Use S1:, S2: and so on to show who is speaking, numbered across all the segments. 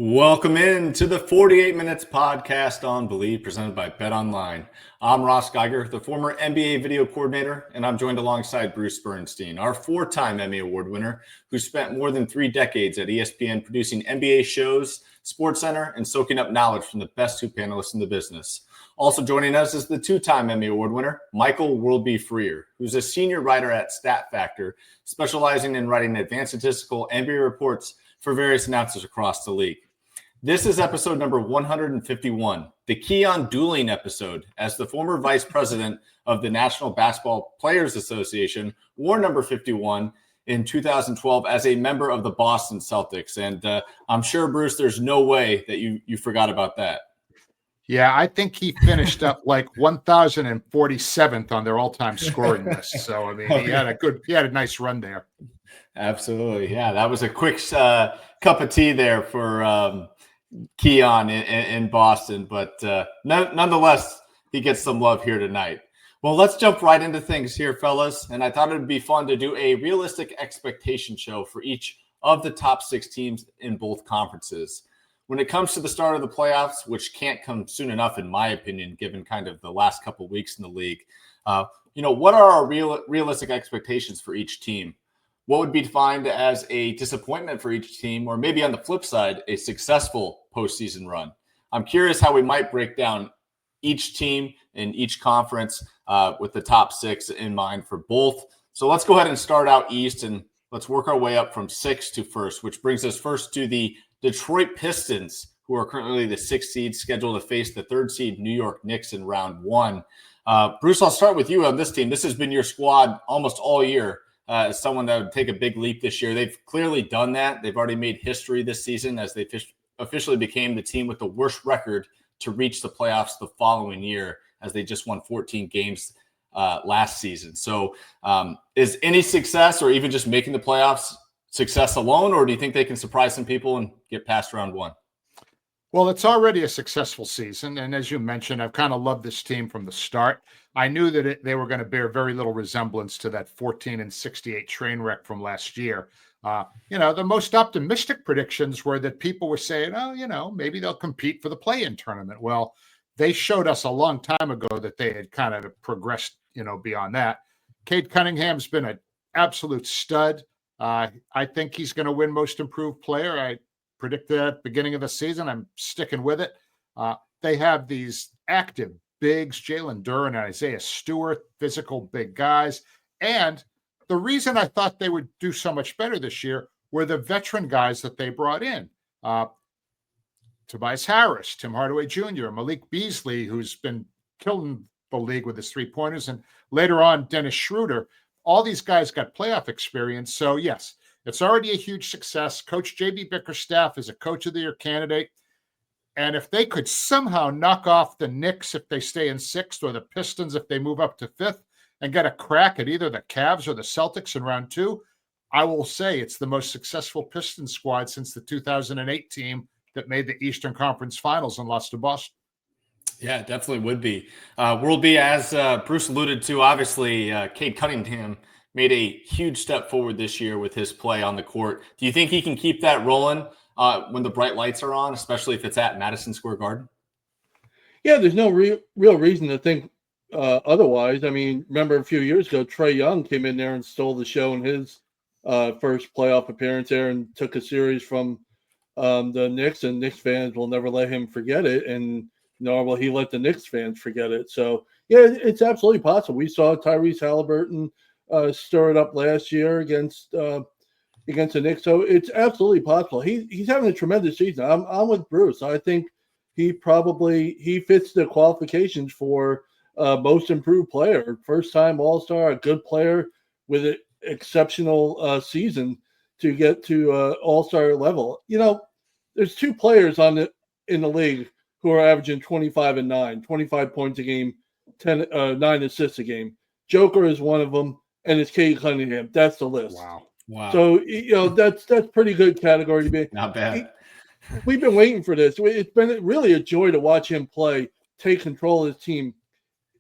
S1: Welcome in to the 48 Minutes podcast on Believe, presented by BetOnline. I'm Ross Geiger, the former NBA video coordinator, and I'm joined alongside Bruce Bernstein, our four-time Emmy Award winner, who spent more than 3 decades at ESPN producing NBA shows, SportsCenter, and soaking up knowledge from the best 2 panelists in the business. Also joining us is the 2-time Emmy Award winner, Michael Worldby Freer, who's a senior writer at Stat Factor, specializing in writing advanced statistical NBA reports for various announcers across the league. This is episode number 151, the Keon Dueling episode, as the former vice president of the National Basketball Players Association wore number 51 in 2012 as a member of the Boston Celtics. And I'm sure, Bruce, there's no way that you forgot about that.
S2: Yeah, I think he finished up like 1,047th on their all-time scoring list. So, I mean, he had a nice run there.
S1: Absolutely. Yeah, that was a quick cup of tea there for Keon in Boston, but nonetheless, he gets some love here tonight. Well, let's jump right into things here, fellas. And I thought it would be fun to do a realistic expectation show for each of the top 6 teams in both conferences. When it comes to the start of the playoffs, which can't come soon enough, in my opinion, given kind of the last couple of weeks in the league, what are our realistic expectations for each team? What would be defined as a disappointment for each team, or maybe on the flip side, a successful postseason run? I'm curious how we might break down each team in each conference with the top 6 in mind for both. So let's go ahead and start out East, and let's work our way up from 6th to 1st, which brings us first to the Detroit Pistons, who are currently the 6th seed, scheduled to face the 3rd seed New York Knicks in round 1. Bruce, I'll start with you on this team. This has been your squad almost all year. As someone that would take a big leap this year. They've clearly done that. They've already made history this season as they officially became the team with the worst record to reach the playoffs the following year, as they just won 14 games last season. So is any success, or even just making the playoffs, success alone, or do you think they can surprise some people and get past round 1?
S2: Well, it's already a successful season. And as you mentioned, I've kind of loved this team from the start. I knew that they were going to bear very little resemblance to that 14-68 train wreck from last year. The most optimistic predictions were that people were saying, maybe they'll compete for the play-in tournament. Well, they showed us a long time ago that they had kind of progressed, beyond that. Cade Cunningham's been an absolute stud. I think he's going to win most improved player. I predicted at the beginning of the season. I'm sticking with it. They have these active bigs, Jalen Duren and Isaiah Stewart, physical big guys. And the reason I thought they would do so much better this year were the veteran guys that they brought in. Tobias Harris, Tim Hardaway Jr., Malik Beasley, who's been killing the league with his three-pointers, and later on, Dennis Schroeder. All these guys got playoff experience. So, yes, it's already a huge success. Coach J.B. Bickerstaff is a Coach of the Year candidate. And if they could somehow knock off the Knicks if they stay in 6th, or the Pistons if they move up to 5th, and get a crack at either the Cavs or the Celtics in round 2, I will say it's the most successful Pistons squad since the 2008 team that made the Eastern Conference Finals and lost to Boston.
S1: Yeah, it definitely would be. Worldby, as Bruce alluded to, obviously, Cade Cunningham made a huge step forward this year with his play on the court. Do you think he can keep that rolling when the bright lights are on, especially if it's at Madison Square Garden?
S3: Yeah, there's no real reason to think otherwise. I mean, remember a few years ago, Trae Young came in there and stole the show in his first playoff appearance there and took a series from the Knicks, and Knicks fans will never let him forget it, and nor will he let the Knicks fans forget it. So, yeah, it's absolutely possible. We saw Tyrese Halliburton stir it up last year against the Knicks. So it's absolutely possible. He's having a tremendous season. I'm with Bruce. I think he fits the qualifications for most improved player, first time All-Star, a good player with an exceptional season to get to All-Star level. There's 2 players in the league who are averaging 25 and 9, 25 points a game, 9 assists a game. Joker is one of them, and it's Cade Cunningham. That's the list.
S1: Wow.
S3: So, that's pretty good category to be.
S1: Not bad.
S3: We've been waiting for this. It's been really a joy to watch him play, take control of his team.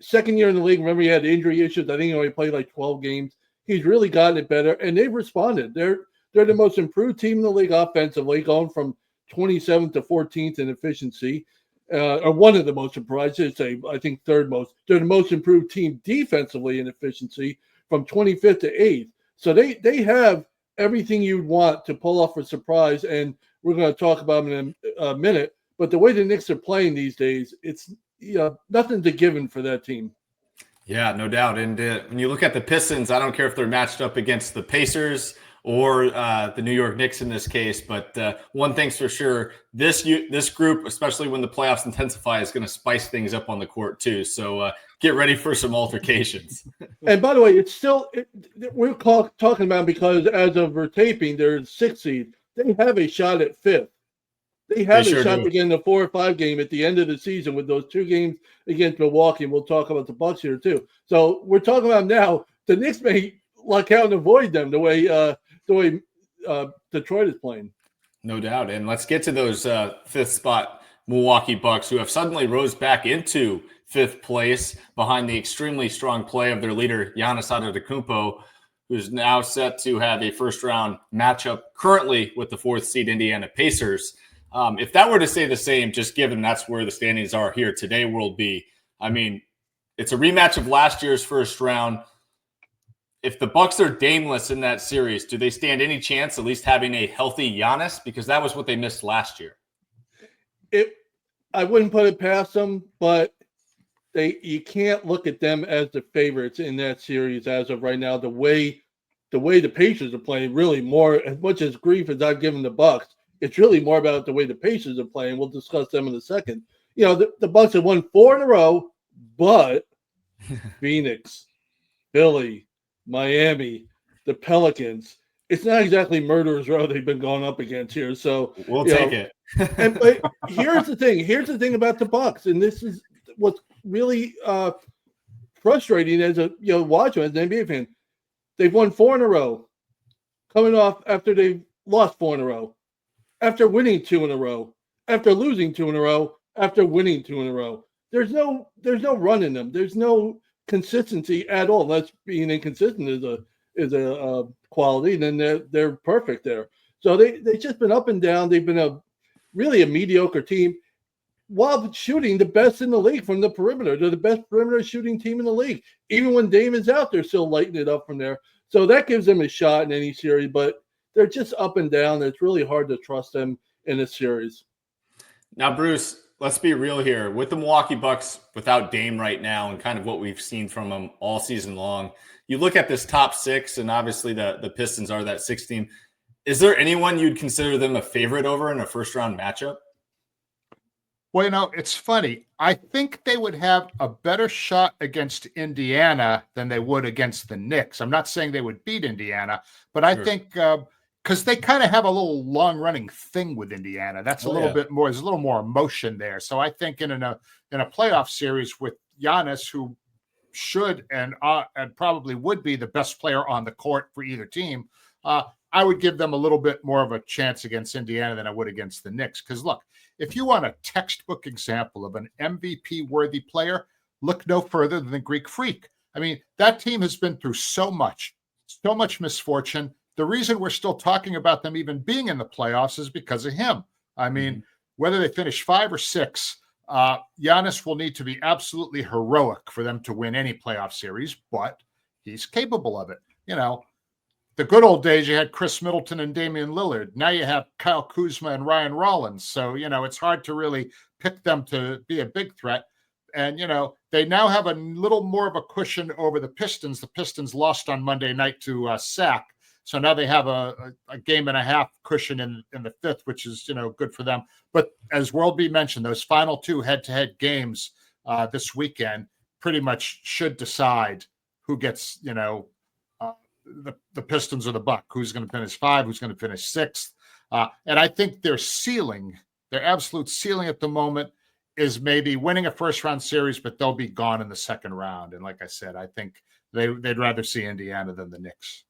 S3: Second year in the league, remember he had injury issues. I think he only played like 12 games. He's really gotten it better, and they've responded. They're the most improved team in the league offensively, going from 27th to 14th in efficiency, or one of the most improved. I should say, I think third most. They're the most improved team defensively in efficiency, from 25th to 8th. So they have everything you'd want to pull off a surprise, and we're going to talk about them in a minute. But the way the Knicks are playing these days, it's nothing's a given for that team.
S1: Yeah, no doubt. And when you look at the Pistons, I don't care if they're matched up against the Pacers or the New York Knicks in this case, but one thing's for sure, this group, especially when the playoffs intensify, is going to spice things up on the court too. So get ready for some altercations.
S3: And by the way, we're talking about, because as of we're taping, they're 6th seed. They have a shot at 5th. They have a shot to get in the 4 or 5 game at the end of the season with those 2 games against Milwaukee. And we'll talk about the Bucks here too. So we're talking about now the Knicks may luck out and avoid them the way Detroit is playing.
S1: No doubt. And let's get to those 5th spot Milwaukee Bucks, who have suddenly rose back into 5th place behind the extremely strong play of their leader, Giannis Antetokounmpo, who's now set to have a first-round matchup currently with the 4th seed Indiana Pacers. If that were to say the same, just given that's where the standings are here today, World B, I mean, it's a rematch of last year's first round. If the Bucks are Dameless in that series, do they stand any chance at least having a healthy Giannis? Because that was what they missed last year.
S3: I wouldn't put it past them, but you can't look at them as the favorites in that series as of right now. The way the Pacers are playing, really more, as much as grief as I've given the Bucks, it's really more about the way the Pacers are playing. We'll discuss them in a second. The Bucks have won 4 in a row, but Phoenix, Philly, Miami, the Pelicans, it's not exactly murderer's row they've been going up against here. So
S1: we'll take it.
S3: But here's the thing. Here's the thing about the Bucks, and this is what's really frustrating as a watcher, as an NBA fan. They've won 4 in a row, coming off after they've lost 4 in a row, after winning 2 in a row, after losing 2 in a row, after winning 2 in a row. There's no run in them. There's no consistency at all. Unless being inconsistent is a quality, then they're perfect there. So they've just been up and down. They've been really a mediocre team while shooting the best in the league from the perimeter. They're the best perimeter shooting team in the league. Even when Damon's out, they're still lighting it up from there. So that gives them a shot in any series, but they're just up and down. It's really hard to trust them in a series.
S1: Now, Bruce, let's be real here. With the Milwaukee Bucks without Dame right now and kind of what we've seen from them all season long, you look at this top 6, and obviously the Pistons are that 6th team. Is there anyone you'd consider them a favorite over in a first-round matchup?
S2: Well, it's funny. I think they would have a better shot against Indiana than they would against the Knicks. I'm not saying they would beat Indiana, but I think because they kind of have a little long-running thing with Indiana. That's a little bit more. There's a little more emotion there. So I think in a playoff series with Giannis, who should and probably would be the best player on the court for either team, I would give them a little bit more of a chance against Indiana than I would against the Knicks. Because look, if you want a textbook example of an MVP-worthy player, look no further than the Greek Freak. I mean, that team has been through so much misfortune. The reason we're still talking about them even being in the playoffs is because of him. I mean, whether they finish 5 or 6, Giannis will need to be absolutely heroic for them to win any playoff series, but he's capable of it. The good old days, you had Chris Middleton and Damian Lillard. Now you have Kyle Kuzma and Ryan Rollins. So, it's hard to really pick them to be a big threat. And, they now have a little more of a cushion over the Pistons. The Pistons lost on Monday night to Sac. So now they have a game and a half cushion in the 5th, which is, good for them. But as World B mentioned, those final 2 head-to-head games this weekend pretty much should decide who gets, the Pistons or the Bucks, who's going to finish 5, who's going to finish 6th. And I think their absolute ceiling at the moment is maybe winning a first-round series, but they'll be gone in the second round. And like I said, I think they'd rather see Indiana than the Knicks.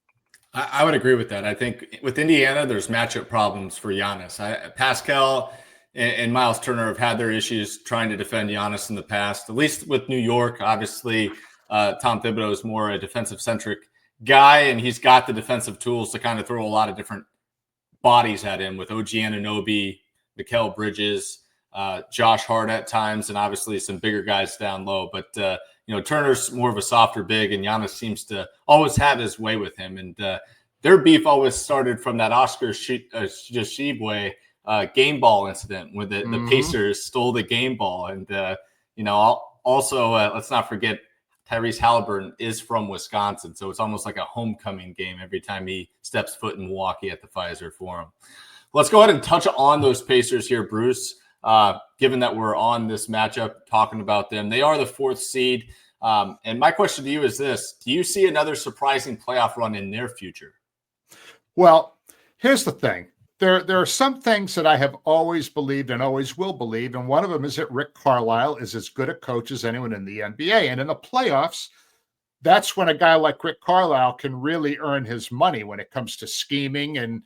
S1: I would agree with that. I think with Indiana, there's matchup problems for Giannis. Pascal and Miles Turner have had their issues trying to defend Giannis in the past, at least with New York. Obviously, Tom Thibodeau is more a defensive-centric guy, and he's got the defensive tools to kind of throw a lot of different bodies at him with OG Anunoby, Mikal Bridges, Josh Hart at times, and obviously some bigger guys down low. But, Turner's more of a softer big, and Giannis seems to always have his way with him. And their beef always started from that Oscar Tshiebwe game ball incident when the Pacers stole the game ball. And, also, let's not forget, Tyrese Halliburton is from Wisconsin, so it's almost like a homecoming game every time he steps foot in Milwaukee at the Pfizer Forum. Let's go ahead and touch on those Pacers here, Bruce. Given that we're on this matchup talking about them, they are the 4th seed. And my question to you is this: do you see another surprising playoff run in their future?
S2: Well, here's the thing. There are some things that I have always believed and always will believe, and one of them is that Rick Carlisle is as good a coach as anyone in the NBA. And in the playoffs, that's when a guy like Rick Carlisle can really earn his money when it comes to scheming and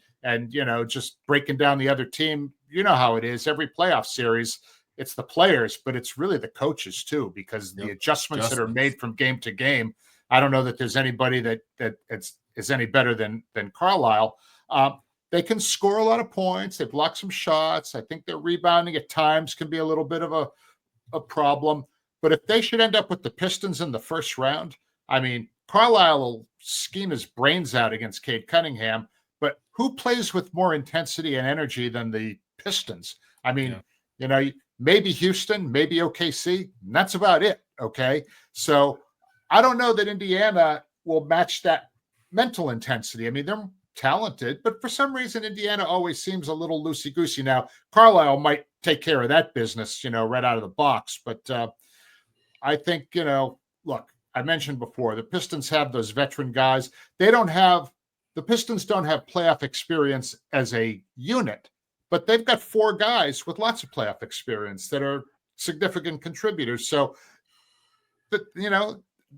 S2: just breaking down the other team. You know how it is. Every playoff series, it's the players, but it's really the coaches too, because the adjustments that are made from game to game. I don't know that there's anybody that is any better than Carlisle. They can score a lot of points. They block some shots. I think their rebounding at times can be a little bit of a problem. But if they should end up with the Pistons in the first round, I mean, Carlisle will scheme his brains out against Cade Cunningham. But who plays with more intensity and energy than the Pistons? I mean, maybe Houston, maybe OKC, and that's about it. Okay. So I don't know that Indiana will match that mental intensity. I mean, they're talented, but for some reason, Indiana always seems a little loosey-goosey. Now, Carlisle might take care of that business, right out of the box. But I think, look, I mentioned before, the Pistons have those veteran guys. The Pistons don't have playoff experience as a unit, but they've got 4 guys with lots of playoff experience that are significant contributors. So,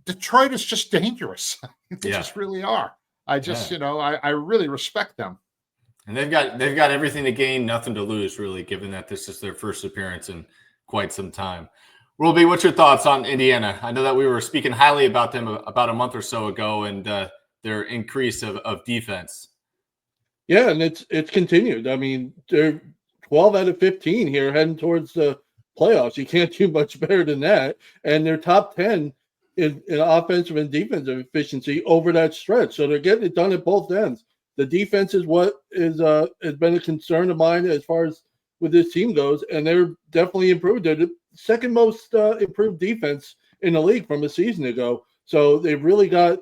S2: Detroit is just dangerous. They just really are. I just, I really respect them.
S1: And they've got everything to gain, nothing to lose, really, given that this is their first appearance in quite some time. Roby, what's your thoughts on Indiana? I know that we were speaking highly about them about a month or so ago, and their increase of defense.
S3: Yeah, and it's continued. I mean, they're 12 out of 15 here heading towards the playoffs. You can't do much better than that. And they're top 10 in offensive and defensive efficiency over that stretch. So they're getting it done at both ends. The defense is what has been a concern of mine as far as with this team goes, and they're definitely improved. They're the second most improved defense in the league from a season ago. So they've really got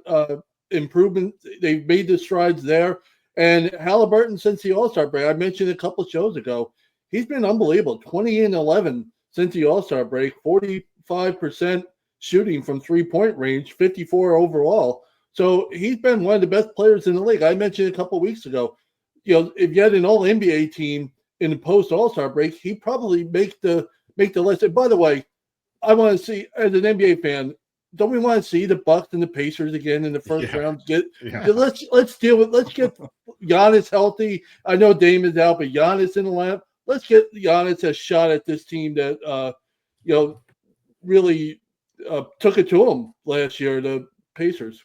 S3: improvement. They've made the strides there. And Halliburton, since the All-Star break, I mentioned a couple shows ago, he's been unbelievable. 20-11 since the All-Star break, 45% shooting from three-point range, 54 overall. So he's been one of the best players in the league. I mentioned a couple of weeks ago, if you had an all-NBA team in the post-All-Star break, he'd probably make the list. And by the way, I want to see, as an NBA fan, don't we want to see the Bucks and the Pacers again in the first round? Let's deal with. Let's get Giannis healthy. I know Dame is out, but Giannis in the lineup. Let's get Giannis a shot at this team that really took it to them last year. The Pacers.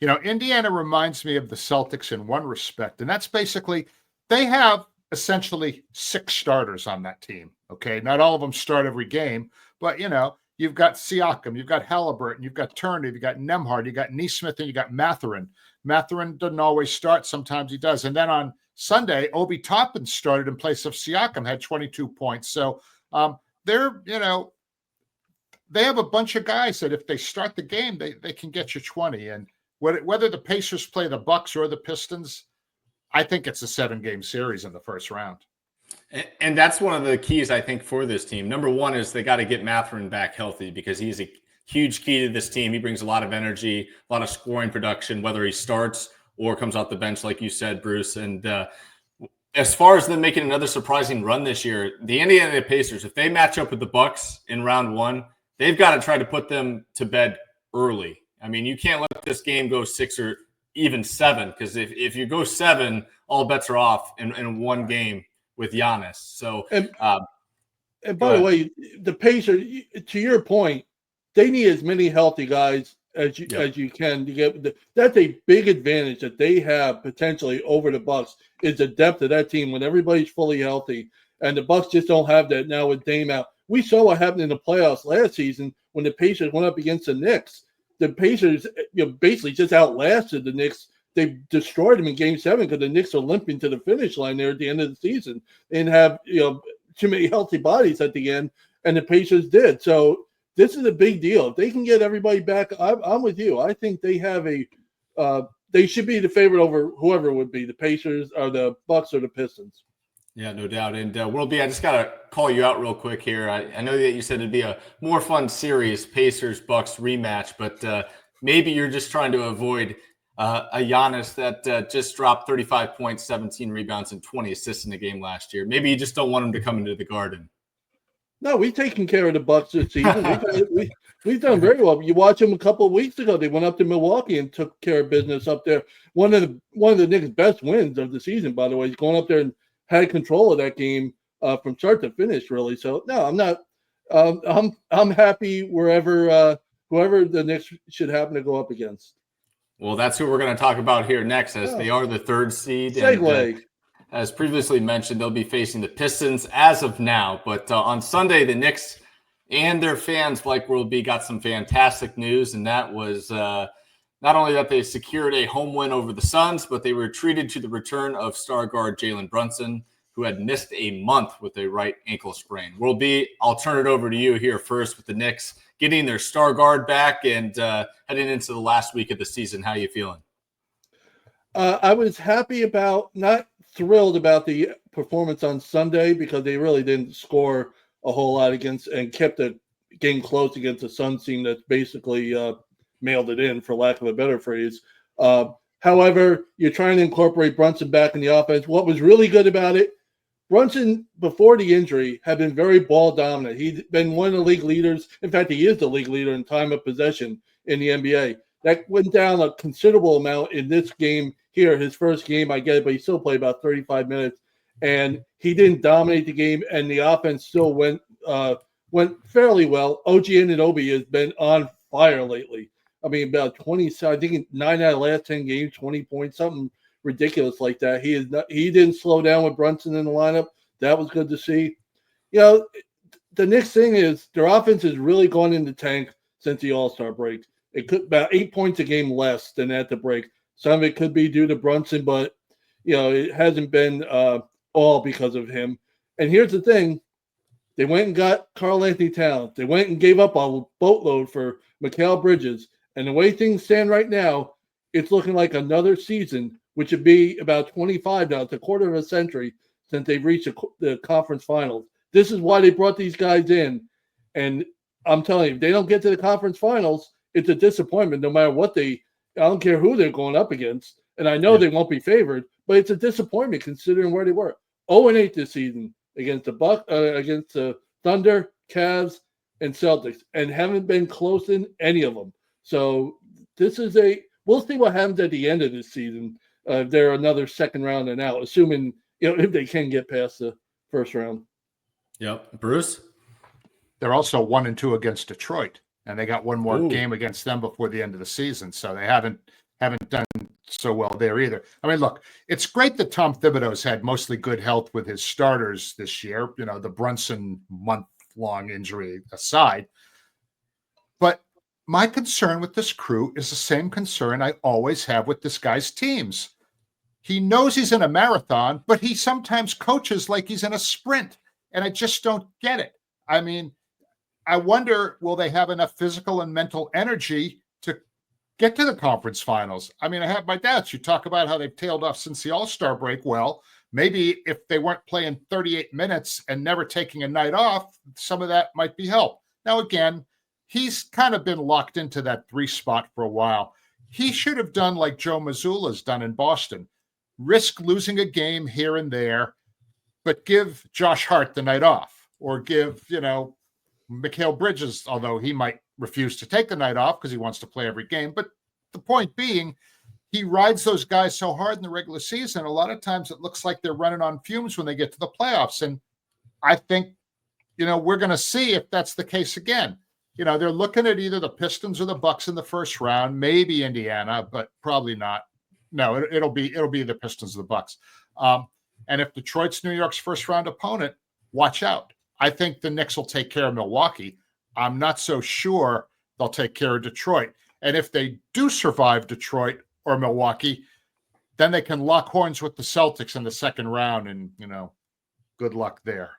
S2: Indiana reminds me of the Celtics in one respect, and that's basically they have essentially 6 starters on that team. Okay, not all of them start every game, but you've got Siakam, you've got Halliburton, you've got Turner, you've got Nembhard, you've got Nesmith, and you got Mathurin. Mathurin doesn't always start; sometimes he does. And then on Sunday, Obi Toppin started in place of Siakam, had 22 points. So they're they have a bunch of guys that if they start the game, they can get you 20. And whether the Pacers play the Bucks or the Pistons, I think it's a 7-game series in the first round.
S1: And that's one of the keys, I think, for this team. Number one is they got to get Mathurin back healthy because he's a huge key to this team. He brings a lot of energy, a lot of scoring production, whether he starts or comes off the bench, like you said, Bruce. And as far as them making another surprising run this year, the Indiana Pacers, if they match up with the Bucks in round 1, they've got to try to put them to bed early. I mean, you can't let this game go 6 or even 7 because if you go 7, all bets are off in one game with Giannis. So,
S3: and by the way, the Pacers, to your point, they need as many healthy guys as you can to get. That's a big advantage that they have potentially over the Bucks is the depth of that team when everybody's fully healthy. And the Bucks just don't have that now with Dame out. We saw what happened in the playoffs last season when the Pacers went up against the Knicks. The Pacers, basically just outlasted the Knicks. They destroyed them in Game 7 because the Knicks are limping to the finish line there at the end of the season and have too many healthy bodies at the end, and the Pacers did. So this is a big deal. If they can get everybody back, I'm with you. I think they have they should be the favorite over whoever it would be, the Pacers or the Bucks or the Pistons.
S1: Yeah, no doubt. And World B, I just got to call you out real quick here. I know that you said it'd be a more fun series, Pacers-Bucks rematch, but maybe you're just trying to avoid a Giannis that just dropped 35 points, 17 rebounds, and 20 assists in the game last year. Maybe you just don't want him to come into the Garden.
S3: No, we've taken care of the Bucks this season. We've done very well. You watch them a couple of weeks ago. They went up to Milwaukee and took care of business up there. One of the Knicks' best wins of the season, by the way. He's going up there and had control of that game from start to finish, really. So no, I'm not. I'm happy whoever the Knicks should happen to go up against.
S1: Well, that's who we're going to talk about here next, as they are the 3rd seed.
S3: Segue.
S1: And, as previously mentioned, they'll be facing the Pistons as of now. But on Sunday, the Knicks and their fans, like World B, got some fantastic news, and that was not only that they secured a home win over the Suns, but they were treated to the return of star guard Jalen Brunson, who had missed a month with a right ankle sprain. World B, I'll turn it over to you here first with the Knicks getting their star guard back and heading into the last week of the season. How are you feeling?
S3: I was not thrilled about the performance on Sunday because they really didn't score a whole lot against and kept the game close against a Suns team that's basically mailed it in, for lack of a better phrase. However, you're trying to incorporate Brunson back in the offense. What was really good about it, Brunson, before the injury, had been very ball dominant. He'd been one of the league leaders. In fact, he is the league leader in time of possession in the NBA. That went down a considerable amount in this game here, his first game, I get it, but he still played about 35 minutes. And he didn't dominate the game, and the offense still went fairly well. OG Anunoby has been on fire lately. I mean, about 20, I think 9 out of the last 10 games, 20 points, something ridiculous like that. He didn't slow down with Brunson in the lineup. That was good to see. The next thing is their offense has really gone in the tank since the All-Star break. It could about 8 points a game less than at the break. Some of it could be due to Brunson, but it hasn't been all because of him. And here's the thing. They went and got Karl-Anthony Towns. They went and gave up a boatload for Mikal Bridges. And the way things stand right now, it's looking like another season, which would be about 25 now. It's a quarter of a century since they've reached the conference finals. This is why they brought these guys in. And I'm telling you, if they don't get to the conference finals, it's a disappointment no matter what I don't care who they're going up against. And I know they won't be favored, but it's a disappointment considering where they were. 0-8 this season against against the Thunder, Cavs, and Celtics, and haven't been close in any of them. So this is we'll see what happens at the end of this season. If they're another second round and out, assuming if they can get past the first round.
S1: Yep. Bruce?
S2: They're also 1-2 against Detroit, and they got one more game against them before the end of the season. So they haven't done so well there either. I mean, look, it's great that Tom Thibodeau's had mostly good health with his starters this year, the Brunson month-long injury aside. But my concern with this crew is the same concern I always have with this guy's teams. He knows he's in a marathon, but he sometimes coaches like he's in a sprint, and I just don't get it. I mean, I wonder, will they have enough physical and mental energy to get to the conference finals? I mean, I have my doubts. You talk about how they've tailed off since the All-Star break. Well, maybe if they weren't playing 38 minutes and never taking a night off, some of that might be help. Now, again, he's kind of been locked into that 3 spot for a while. He should have done like Joe Mazzulla's done in Boston. Risk losing a game here and there, but give Josh Hart the night off, or give, Mikal Bridges, although he might refuse to take the night off because he wants to play every game. But the point being, he rides those guys so hard in the regular season, a lot of times it looks like they're running on fumes when they get to the playoffs. And I think, we're going to see if that's the case again. They're looking at either the Pistons or the Bucks in the first round, maybe Indiana, but probably not. No, it'll be the Pistons or the Bucks. And if Detroit's New York's first round opponent, watch out. I think the Knicks will take care of Milwaukee. I'm not so sure they'll take care of Detroit. And if they do survive Detroit or Milwaukee, then they can lock horns with the Celtics in the second round. And, good luck there.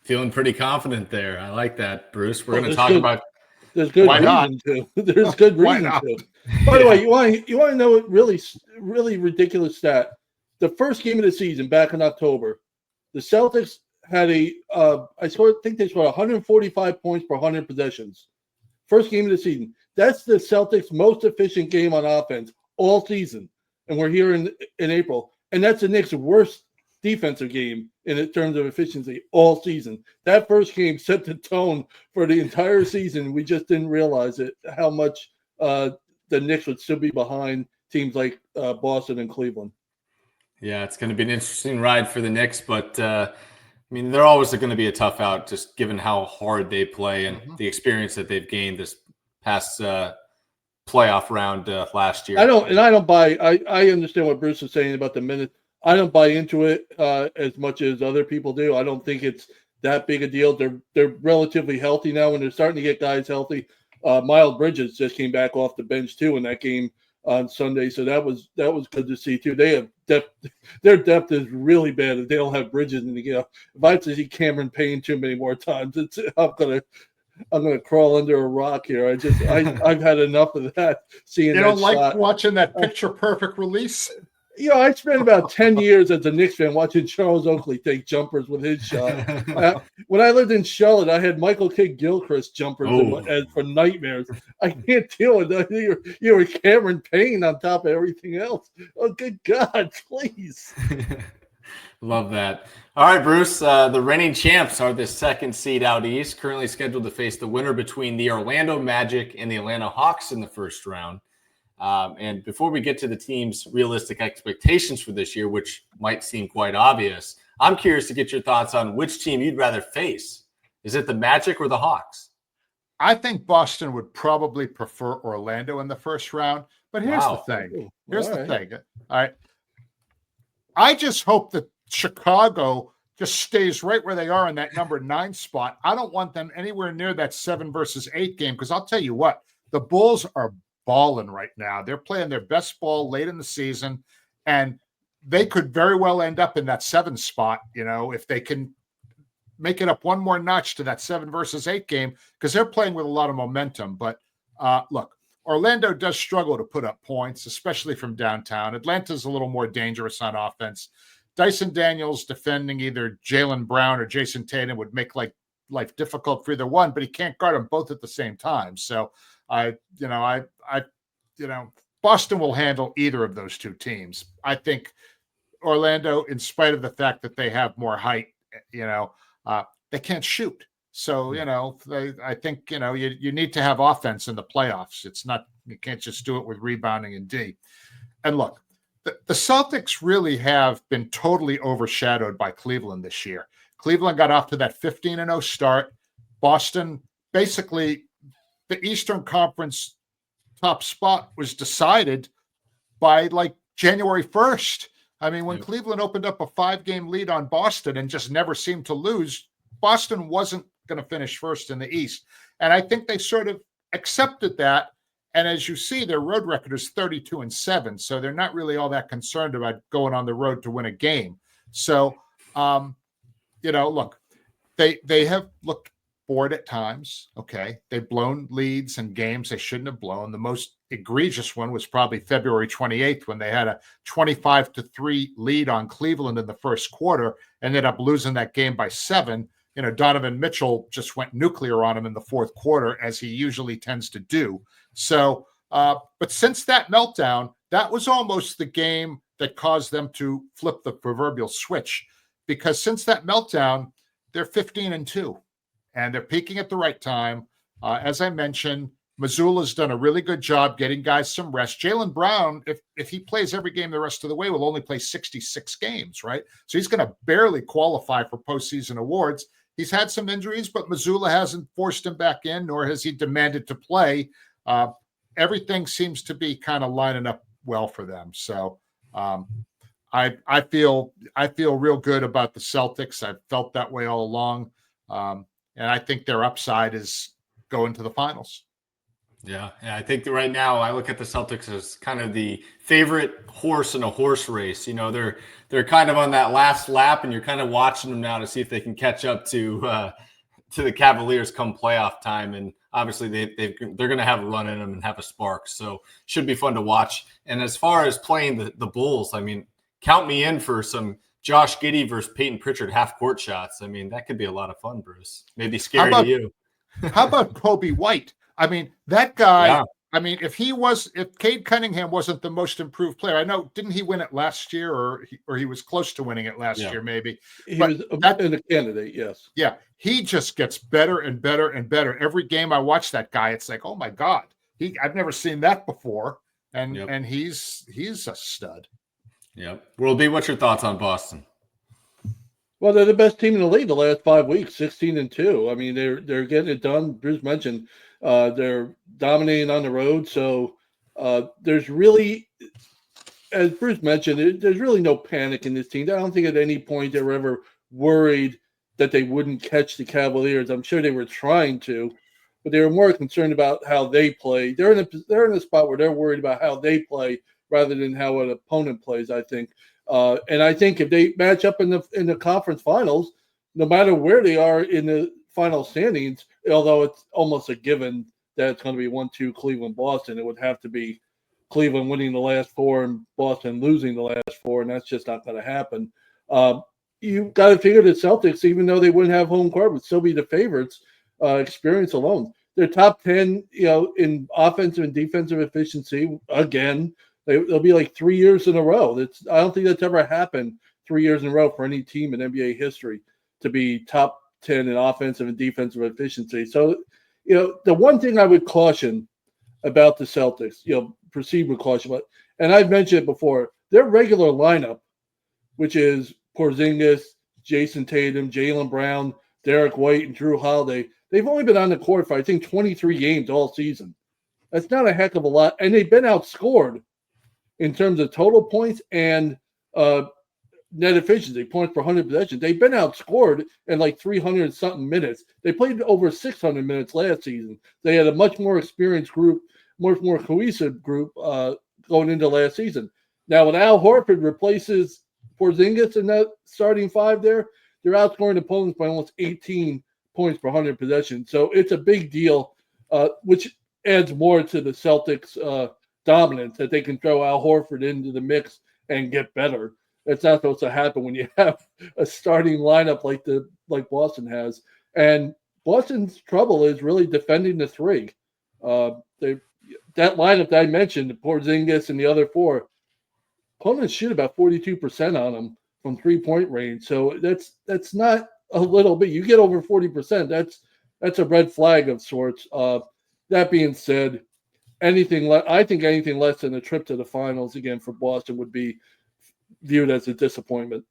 S1: Feeling pretty confident there. I like that, Bruce. We're going to talk
S3: good.
S1: about.
S3: There's good
S2: Why not?
S3: reason to. There's good reason to. By the way, you want to know what really ridiculous stat? The first game of the season back in October, the Celtics had I think they scored 145 points per 100 possessions. First game of the season. That's the Celtics' most efficient game on offense all season. And we're here in April. And that's the Knicks' worst defensive game in terms of efficiency all season. That first game set the tone for the entire season. We just didn't realize it, how much the Knicks would still be behind teams like Boston and Cleveland.
S1: Yeah, it's going to be an interesting ride for the Knicks, but they're always going to be a tough out, just given how hard they play and the experience that they've gained this past playoff round last year.
S3: I don't buy. I understand what Bruce is saying about the minutes. I don't buy into it as much as other people do. I don't think it's that big a deal. They're relatively healthy now, and they're starting to get guys healthy. Miles Bridges just came back off the bench too in that game on Sunday, so that was good to see too. They have depth. Their depth is really bad if they don't have Bridges in the game. If I have to see Cameron Payne too many more times, I'm gonna crawl under a rock here. I've had enough of that. Seeing
S2: you
S3: that
S2: don't like
S3: shot.
S2: watching that picture perfect release?
S3: I spent about 10 years as a Knicks fan watching Charles Oakley take jumpers with his shot. When I lived in Charlotte, I had Michael Kidd-Gilchrist jumpers for nightmares. I can't deal with that. You were Cameron Payne on top of everything else. Oh, good God, please.
S1: Love that. All right, Bruce. The reigning champs are the second seed out east, currently scheduled to face the winner between the Orlando Magic and the Atlanta Hawks in the first round. And before we get to the team's realistic expectations for this year, which might seem quite obvious, I'm curious to get your thoughts on which team you'd rather face. Is it the Magic or the Hawks?
S2: I think Boston would probably prefer Orlando in the first round. But here's the thing. All right. I just hope that Chicago just stays right where they are in that number 9 spot. I don't want them anywhere near that 7 versus 8 game, because I'll tell you what, the Bulls are balling right now. They're playing their best ball late in the season, and they could very well end up in that 7 spot, if they can make it up one more notch to that 7 versus 8 game, because they're playing with a lot of momentum. But look, Orlando does struggle to put up points, especially from downtown. Atlanta's a little more dangerous on offense. Dyson Daniels defending either Jaylen Brown or Jason Tatum would make life difficult for either one, but he can't guard them both at the same time. So Boston will handle either of those two teams. I think Orlando, in spite of the fact that they have more height, they can't shoot. So, I think, you need to have offense in the playoffs. You can't just do it with rebounding and D. And look, the Celtics really have been totally overshadowed by Cleveland this year. Cleveland got off to that 15-0 start. Boston, basically, the Eastern Conference top spot was decided by January 1st. I mean, when Cleveland opened up a 5-game lead on Boston and just never seemed to lose, Boston wasn't going to finish first in the East. And I think they sort of accepted that. And as you see, their road record is 32-7. So they're not really all that concerned about going on the road to win a game. So, look, they have looked bored at times. Okay. They've blown leads and games they shouldn't have blown. The most egregious one was probably February 28th when they had a 25-3 lead on Cleveland in the first quarter, ended up losing that game by 7. Donovan Mitchell just went nuclear on him in the fourth quarter, as he usually tends to do. So, but since that meltdown, that was almost the game that caused them to flip the proverbial switch, because since that meltdown, they're 15-2. And they're peaking at the right time. As I mentioned, Missoula's done a really good job getting guys some rest. Jaylen Brown, if he plays every game the rest of the way, will only play 66 games, right? So he's going to barely qualify for postseason awards. He's had some injuries, but Missoula hasn't forced him back in, nor has he demanded to play. Everything seems to be kind of lining up well for them. So I feel real good about the Celtics. I've felt that way all along, and I think their upside is going to the finals.
S1: Yeah, I think that right now I look at the Celtics as kind of the favorite horse in a horse race. You know, they're kind of on that last lap, and you're kind of watching them now to see if they can catch up to the Cavaliers come playoff time. And obviously they're going to have a run in them and have a spark. So should be fun to watch. And as far as playing the Bulls, I mean, count me in for some Josh Giddey versus Peyton Pritchard half court shots. I mean, that could be a lot of fun, Bruce. Maybe scary to you.
S2: How about Kobe White? I mean, that guy, yeah. I mean, if Cade Cunningham wasn't the most improved player, I know, didn't he win it last year or he was close to winning it last year, maybe?
S3: He was a candidate, yes.
S2: Yeah. He just gets better and better and better. Every game I watch that guy, it's like, oh my God, I've never seen that before. And he's a stud.
S1: Yep. World B, what's your thoughts on Boston?
S3: Well, they're the best team in the league the last 5 weeks, 16-2. I mean, they're getting it done. Bruce mentioned they're dominating on the road. So there's really, as Bruce mentioned, there's really no panic in this team. I don't think at any point they were ever worried that they wouldn't catch the Cavaliers. I'm sure they were trying to, but they were more concerned about how they play. They're in a spot where they're worried about how they play rather than how an opponent plays, I think. And I think if they match up in the conference finals, no matter where they are in the final standings, although it's almost a given that it's going to be 1-2 Cleveland-Boston, it would have to be Cleveland winning the last four and Boston losing the last four, and that's just not going to happen. You've got to figure the Celtics, even though they wouldn't have home court, would still be the favorites, experience alone. They're top 10, in offensive and defensive efficiency. Again, they'll be like 3 years in a row. I don't think that's ever happened 3 years in a row for any team in NBA history to be top 10 in offensive and defensive efficiency. So, the one thing I would caution about the Celtics, proceed with caution, and I've mentioned it before, their regular lineup, which is Porzingis, Jason Tatum, Jaylen Brown, Derek White, and Drew Holiday, they've only been on the court for, I think, 23 games all season. That's not a heck of a lot. And they've been outscored in terms of total points and net efficiency, points per 100 possessions. They've been outscored in like 300-something minutes. They played over 600 minutes last season. They had a much more experienced group, much more cohesive group going into last season. Now, when Al Horford replaces Porzingis in that starting five they're outscoring opponents by almost 18 points per 100 possessions. So it's a big deal, which adds more to the Celtics' dominance, that they can throw Al Horford into the mix and get better. That's not supposed to happen when you have a starting lineup like Boston has. And Boston's trouble is really defending the three. That lineup that I mentioned, Porzingis and the other four, opponents shoot about 42% on them from 3-point range. So that's not a little bit. You get over 40%, that's a red flag of sorts. That being said, I think anything less than a trip to the finals again for Boston would be viewed as a disappointment.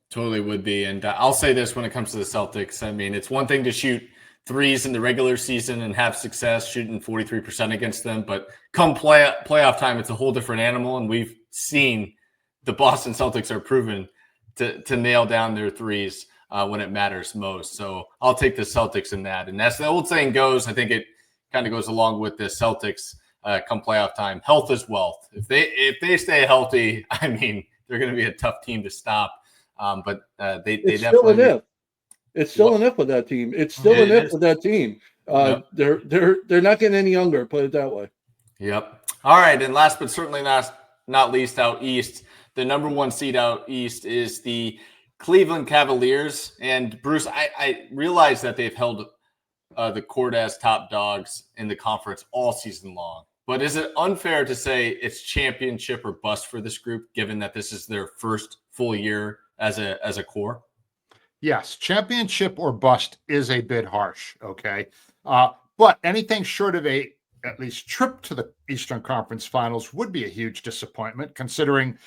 S1: Totally would be. And I'll say this when it comes to the Celtics. I mean, it's one thing to shoot threes in the regular season and have success shooting 43% against them, but come playoff time, it's a whole different animal. And we've seen the Boston Celtics are proven to nail down their threes when it matters most. So I'll take the Celtics in that. And as the old saying goes, I think it kind of goes along with the Celtics come playoff time. Health is wealth. If they stay healthy, I mean, they're going to be a tough team to stop. But they definitely.
S3: It's still an if with that team. It's still an if with that team. Yep. They're not getting any younger, put it that way.
S1: Yep. All right. And last but certainly not least, out east, the number one seed out east is the Cleveland Cavaliers. And Bruce, I realize that they've held the court as top dogs in the conference all season long. But is it unfair to say it's championship or bust for this group, given that this is their first full year as a core?
S2: Yes, championship or bust is a bit harsh, okay? But anything short of at least trip to the Eastern Conference Finals would be a huge disappointment, considering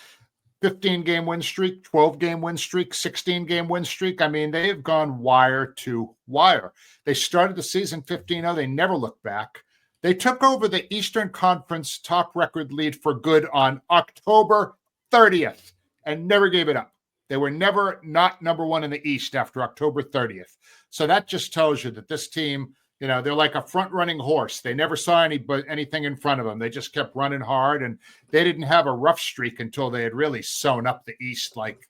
S2: 15-game win streak, 12-game win streak, 16-game win streak. I mean, they have gone wire to wire. They started the season 15-0. They never looked back. They took over the Eastern Conference top record lead for good on October 30th. and never gave it up. They were never not number one in the East after October 30th. So that just tells you that this team, they're like a front-running horse. They never saw anything in front of them. They just kept running hard, and they didn't have a rough streak until they had really sewn up the East like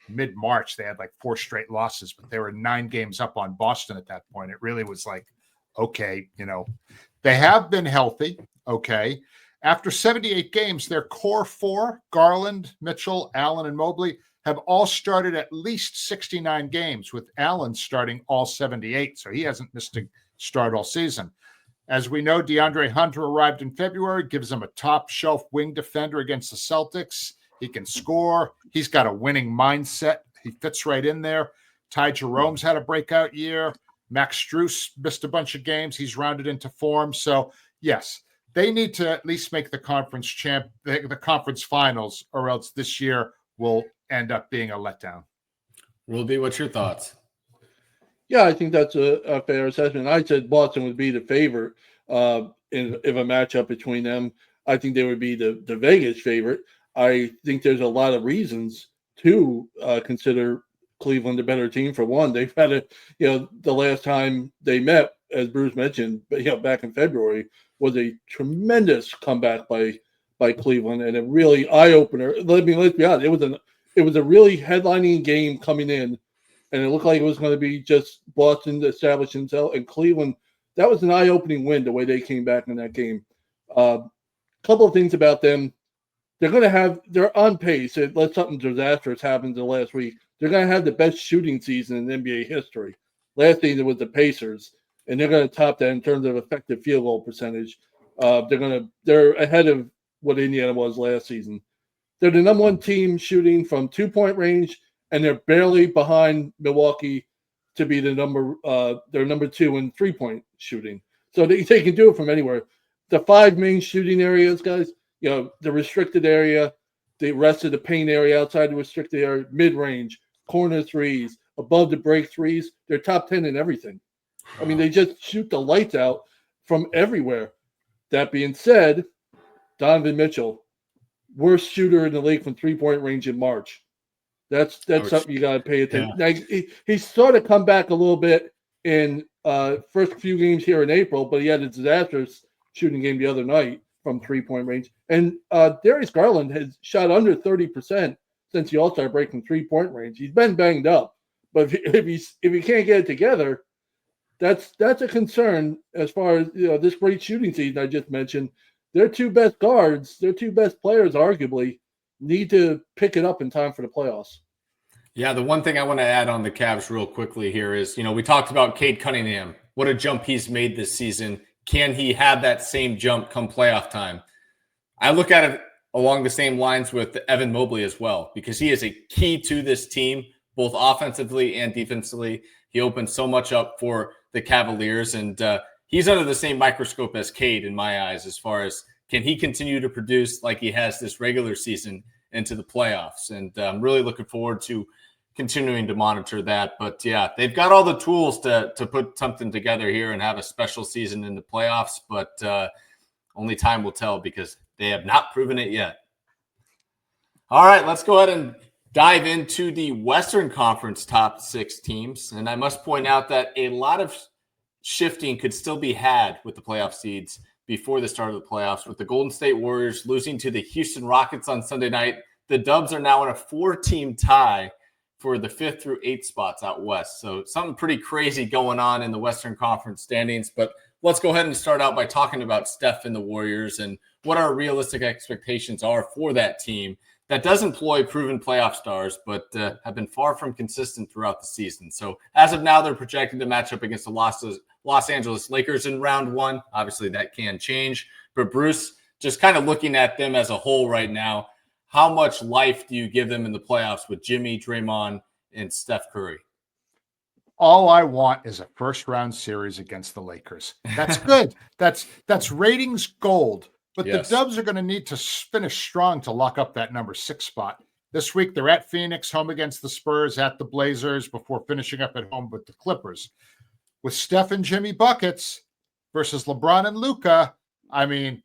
S2: mid-March. They had like 4 straight losses, but they were 9 games up on Boston at that point. It really was like, okay, they have been healthy, okay. After 78 games, their core 4, Garland, Mitchell, Allen, and Mobley, have all started at least 69 games, with Allen starting all 78, so he hasn't missed a start all season. As we know, DeAndre Hunter arrived in February, gives him a top-shelf wing defender against the Celtics. He can score. He's got a winning mindset. He fits right in there. Ty Jerome's had a breakout year. Max Strus missed a bunch of games. He's rounded into form. So, yes, they need to at least make the conference finals, or else this year will end up being a letdown.
S1: Ruby, what's your thoughts?
S3: Yeah, I think that's a fair assessment. I said Boston would be the favorite if a matchup between them. I think they would be the Vegas favorite. I think there's a lot of reasons to consider Cleveland a better team. For one, they've had the last time they met, as Bruce mentioned, back in February, was a tremendous comeback by Cleveland, and a really eye opener. Let's be honest, it was a really headlining game coming in, and it looked like it was going to be just Boston establishing themselves, and Cleveland. That was an eye-opening win, the way they came back in that game. Couple of things about them. They're on pace. Unless something disastrous happens the last week, they're going to have the best shooting season in NBA history. Last season was the Pacers, and they're going to top that in terms of effective field goal percentage. They're ahead of what Indiana was last season. They're the number 1 team shooting from 2-point range, and they're barely behind Milwaukee to be they're number 2 in 3-point shooting. So they can do it from anywhere. The 5 main shooting areas, guys, the restricted area, the rest of the paint area outside the restricted area, mid-range, corner threes, above the break threes, they're top 10 in everything. I mean, they just shoot the lights out from everywhere. That being said, Donovan Mitchell, worst shooter in the league from 3-point range in March. That's something you got to pay attention. Yeah. Now, he's sort of come back a little bit in first few games here in April, but he had a disastrous shooting game the other night from 3-point range. And Darius Garland has shot under 30% since the All-Star break from 3-point range. He's been banged up, but if he can't get it together, that's a concern as far as this great shooting season I just mentioned. Their 2 best guards, their 2 best players, arguably, need to pick it up in time for the playoffs.
S1: Yeah, the one thing I want to add on the Cavs real quickly here is, we talked about Cade Cunningham. What a jump he's made this season. Can he have that same jump come playoff time? I look at it along the same lines with Evan Mobley as well, because he is a key to this team, both offensively and defensively. He opens so much up for the Cavaliers, and he's under the same microscope as Cade in my eyes, as far as can he continue to produce like he has this regular season into the playoffs. And I'm really looking forward to continuing to monitor that. But yeah, they've got all the tools to put something together here and have a special season in the playoffs, but only time will tell, because they have not proven it yet. All right, let's go ahead and dive into the Western Conference top 6 teams. And I must point out that a lot of shifting could still be had with the playoff seeds before the start of the playoffs. With the Golden State Warriors losing to the Houston Rockets on Sunday night, the Dubs are now in a 4-team tie for the 5th through 8th spots out west. So something pretty crazy going on in the Western Conference standings. But let's go ahead and start out by talking about Steph and the Warriors and what our realistic expectations are for that team that does employ proven playoff stars, but have been far from consistent throughout the season. So as of now, they're projected to match up against the Los Angeles Lakers in round 1. Obviously, that can change. But Bruce, just kind of looking at them as a whole right now, how much life do you give them in the playoffs with Jimmy, Draymond, and Steph Curry?
S2: All I want is a first-round series against the Lakers. That's good. That's ratings gold. But yes, the Dubs are going to need to finish strong to lock up that number 6 spot. This week, they're at Phoenix, home against the Spurs, at the Blazers, before finishing up at home with the Clippers. With Steph and Jimmy buckets versus LeBron and Luka, I mean,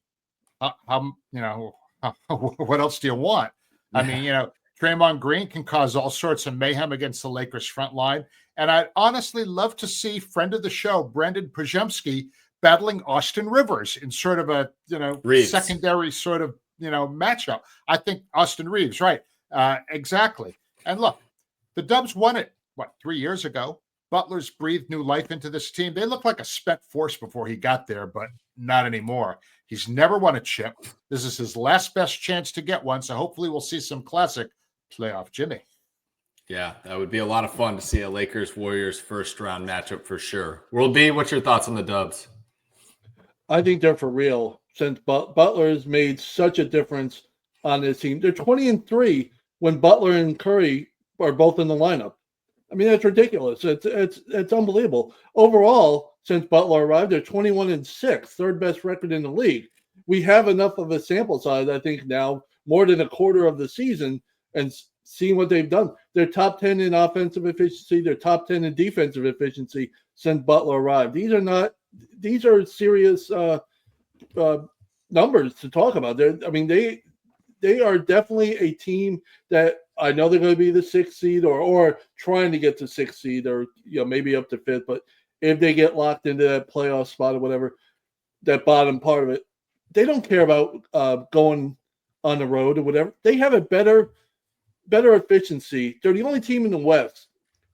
S2: what else do you want? I mean, Draymond Green can cause all sorts of mayhem against the Lakers front line. And I'd honestly love to see friend of the show, Brendan Pajemski, battling Austin Rivers in sort of a, secondary sort of, matchup. I think Austin Reeves, right. Exactly. And look, the Dubs won it, 3 years ago. Butler's breathed new life into this team. They looked like a spent force before he got there, but not anymore. He's never won a chip. This is his last best chance to get one, so hopefully we'll see some classic playoff Jimmy.
S1: Yeah, that would be a lot of fun to see a Lakers-Warriors first-round matchup for sure. World B, what's your thoughts on the Dubs?
S3: I think they're for real since Butler has made such a difference on this team. They're 20-3 when Butler and Curry are both in the lineup. I mean, that's ridiculous. It's unbelievable. Overall, since Butler arrived, they're 21-6, third best record in the league. We have enough of a sample size, I think, now, more than a quarter of the season, and seeing what they've done. They're top 10 in offensive efficiency. They're top 10 in defensive efficiency since Butler arrived. These are serious numbers to talk about. They are definitely a team that I know they're going to be the 6th seed or trying to get to 6th seed or maybe up to 5th. But if they get locked into that playoff spot or whatever, that bottom part of it, they don't care about going on the road or whatever. They have a better efficiency. They're the only team in the West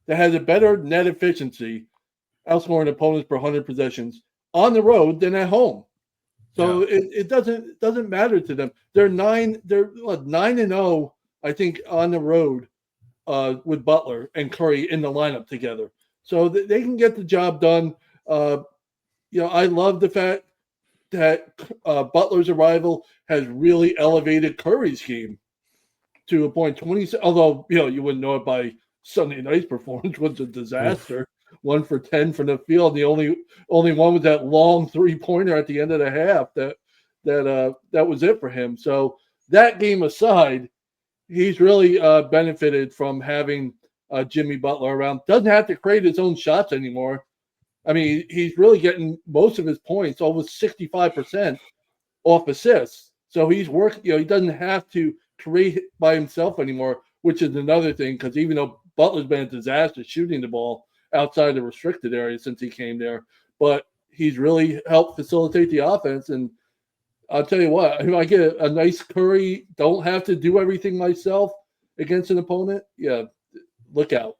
S3: that has a better net efficiency, outscoring opponents per 100 possessions on the road than at home. So it doesn't matter to them. They're 9-0, I think, on the road with Butler and Curry in the lineup together. So they can get the job done. I love the fact that Butler's arrival has really elevated Curry's game to a point. Although you wouldn't know it by Sunday night's performance, was a disaster. 1 for 10 from the field. The only one was that long 3-pointer at the end of the half. That was it for him. So that game aside, he's really benefited from having Jimmy Butler around. Doesn't have to create his own shots anymore. I mean, he's really getting most of his points, almost 65% off assists. So he's working. He doesn't have to create by himself anymore, which is another thing, because even though Butler's been a disaster shooting the ball outside the restricted area since he came there, but he's really helped facilitate the offense. And I'll tell you what, if I get a nice Curry, don't have to do everything myself against an opponent, look out.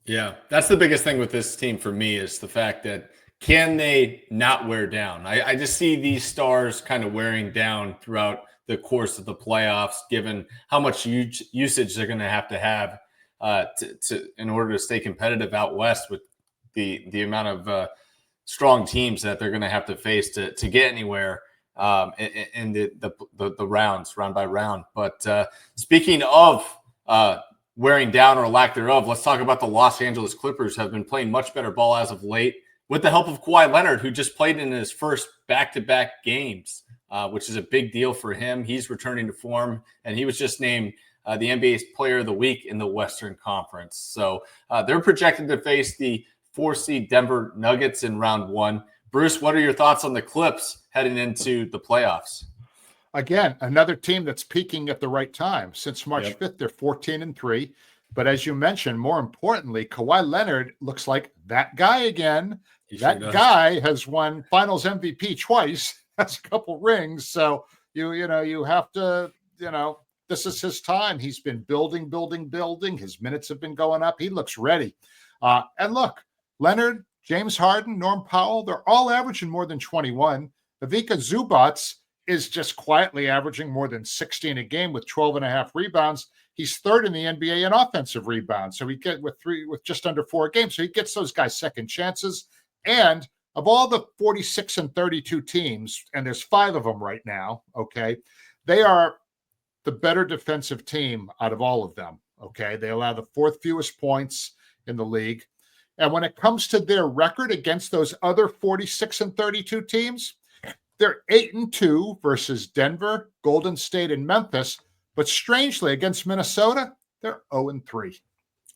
S1: Yeah, that's the biggest thing with this team for me is the fact that can they not wear down? I just see these stars kind of wearing down throughout the course of the playoffs, given how much usage they're going to have in order to stay competitive out west with the amount of strong teams that they're going to have to face to get anywhere in the rounds, round by round. But speaking of wearing down or lack thereof, let's talk about the Los Angeles Clippers. Have been playing much better ball as of late with the help of Kawhi Leonard, who just played in his first back-to-back games, which is a big deal for him. He's returning to form, and he was just named the NBA's Player of the Week in the Western Conference. So they're projected to face the 4-seed Denver Nuggets in round 1. Bruce, what are your thoughts on the Clips heading into the playoffs?
S2: Again, another team that's peaking at the right time. Since March 5th, they're 14-3. But as you mentioned, more importantly, Kawhi Leonard looks like that guy again. That guy has won Finals MVP twice, has a couple rings. So you have to, this is his time. He's been building. His minutes have been going up. He looks ready. And look, Leonard, James Harden, Norm Powell, they're all averaging more than 21. Ivica Zubac is just quietly averaging more than 16 a game with 12.5 rebounds. He's third in the NBA in offensive rebounds. So he get with just under 4 games. So he gets those guys second chances. And of all the 46 and 32 teams, and there's 5 of them right now, okay, they are the better defensive team out of all of them, okay? They allow the 4th fewest points in the league. And when it comes to their record against those other 46 and 32 teams, they're 8-2 versus Denver, Golden State, and Memphis. But strangely, against Minnesota, they're 0-3.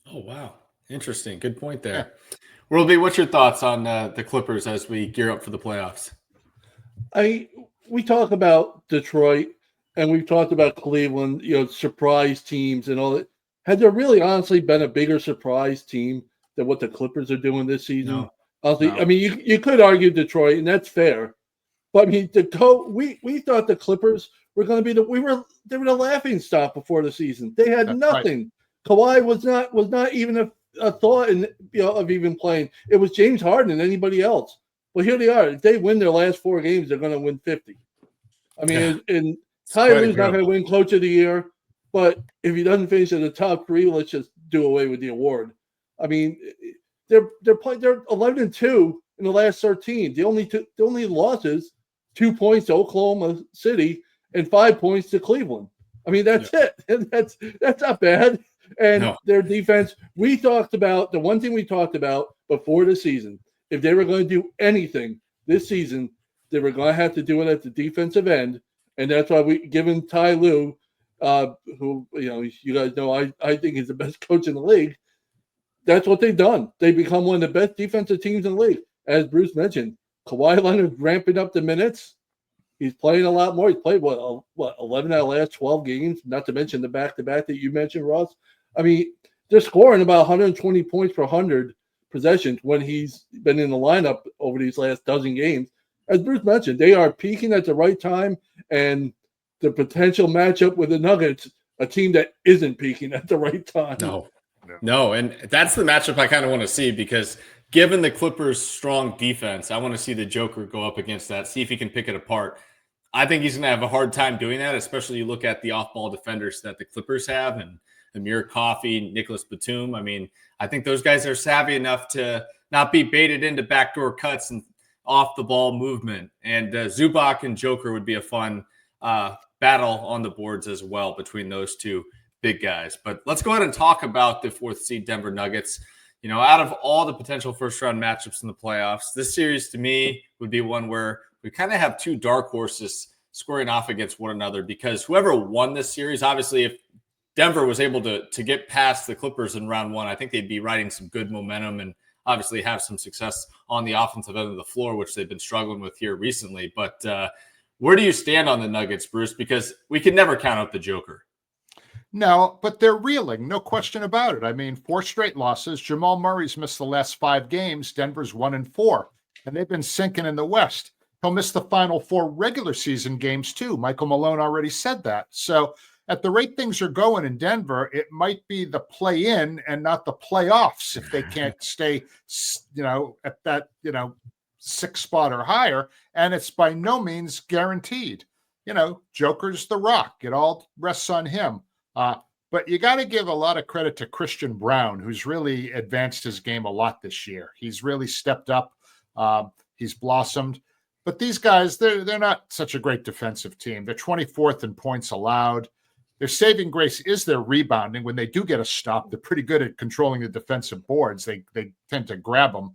S1: Oh, wow. Interesting. Good point there. Yeah. World B, what's your thoughts on the Clippers as we gear up for the playoffs?
S3: We talk about Detroit and we've talked about Cleveland, surprise teams and all that. Has there really honestly been a bigger surprise team than what the Clippers are doing this season?
S1: No.
S3: Honestly,
S2: No.
S3: I mean, you could argue Detroit, and that's fair. But I mean, we thought the Clippers were going to be they were the laughing stock before the season. They had
S2: That's
S3: nothing. Kawhi was not even a thought of even playing. It was James Harden and anybody else. Well, here they are. If they win their last 4 games, they're going to win 50. I mean, and Ty Lue's not going to win Coach of the Year, but if he doesn't finish in the top 3, let's just do away with the award. I mean, they're 11-2 in the last 13. The only losses, 2 points to Oklahoma City and 5 points to Cleveland. I mean, that's it. And that's not bad. And their defense, the one thing we talked about before the season, if they were going to do anything this season, they were going to have to do it at the defensive end. And that's why given Ty Lue, who, you guys know, I think is the best coach in the league. That's what they've done. They become one of the best defensive teams in the league. As Bruce mentioned, Kawhi Leonard ramping up the minutes. He's playing a lot more. He's played, 11 out of the last 12 games, not to mention the back-to-back that you mentioned, Ross. I mean, they're scoring about 120 points per 100 possessions when he's been in the lineup over these last dozen games. As Bruce mentioned, they are peaking at the right time, and the potential matchup with the Nuggets, a team that isn't peaking at the right time.
S1: No, and that's the matchup I kind of want to see because given the Clippers' strong defense, I want to see the Joker go up against that, see if he can pick it apart. I think he's going to have a hard time doing that, especially you look at the off-ball defenders that the Clippers have and Amir Coffey, Nicholas Batum. I mean, I think those guys are savvy enough to not be baited into backdoor cuts and off-the-ball movement. And Zubac and Joker would be a fun battle on the boards as well between those two big guys. But let's go ahead and talk about the 4th seed Denver Nuggets. Out of all the potential first-round matchups in the playoffs, this series to me would be one where we kind of have 2 dark horses scoring off against one another because whoever won this series, obviously if Denver was able to get past the Clippers in round 1, I think they'd be riding some good momentum and obviously have some success on the offensive end of the floor, which they've been struggling with here recently. But where do you stand on the Nuggets, Bruce? Because we can never count out the Joker.
S2: No, but they're reeling, no question about it. I mean, 4 straight losses. Jamal Murray's missed the last 5 games. Denver's 1-4, and they've been sinking in the West. He'll miss the final 4 regular season games too. Michael Malone already said that. So at the rate things are going in Denver, it might be the play-in and not the playoffs if they can't stay, at that, 6th spot or higher. And it's by no means guaranteed. Joker's the Rock. It all rests on him. But you got to give a lot of credit to Christian Brown, who's really advanced his game a lot this year. He's really stepped up. He's blossomed. But these guys, they're not such a great defensive team. They're 24th in points allowed. Their saving grace is their rebounding. When they do get a stop, they're pretty good at controlling the defensive boards. They tend to grab them.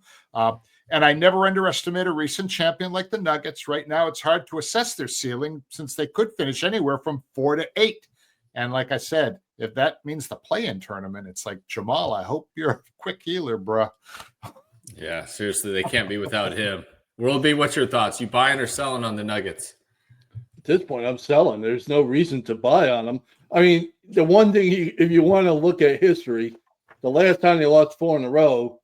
S2: And I never underestimate a recent champion like the Nuggets. Right now, it's hard to assess their ceiling since they could finish anywhere from 4 to 8. And like I said, if that means the play-in tournament, it's like, Jamal, I hope you're a quick healer, bro.
S1: Yeah, seriously, they can't be without him. World B, what's your thoughts? You buying or selling on the Nuggets?
S3: At this point, I'm selling. There's no reason to buy on them. I mean, the one thing, if you want to look at history, the last time they lost 4 in a row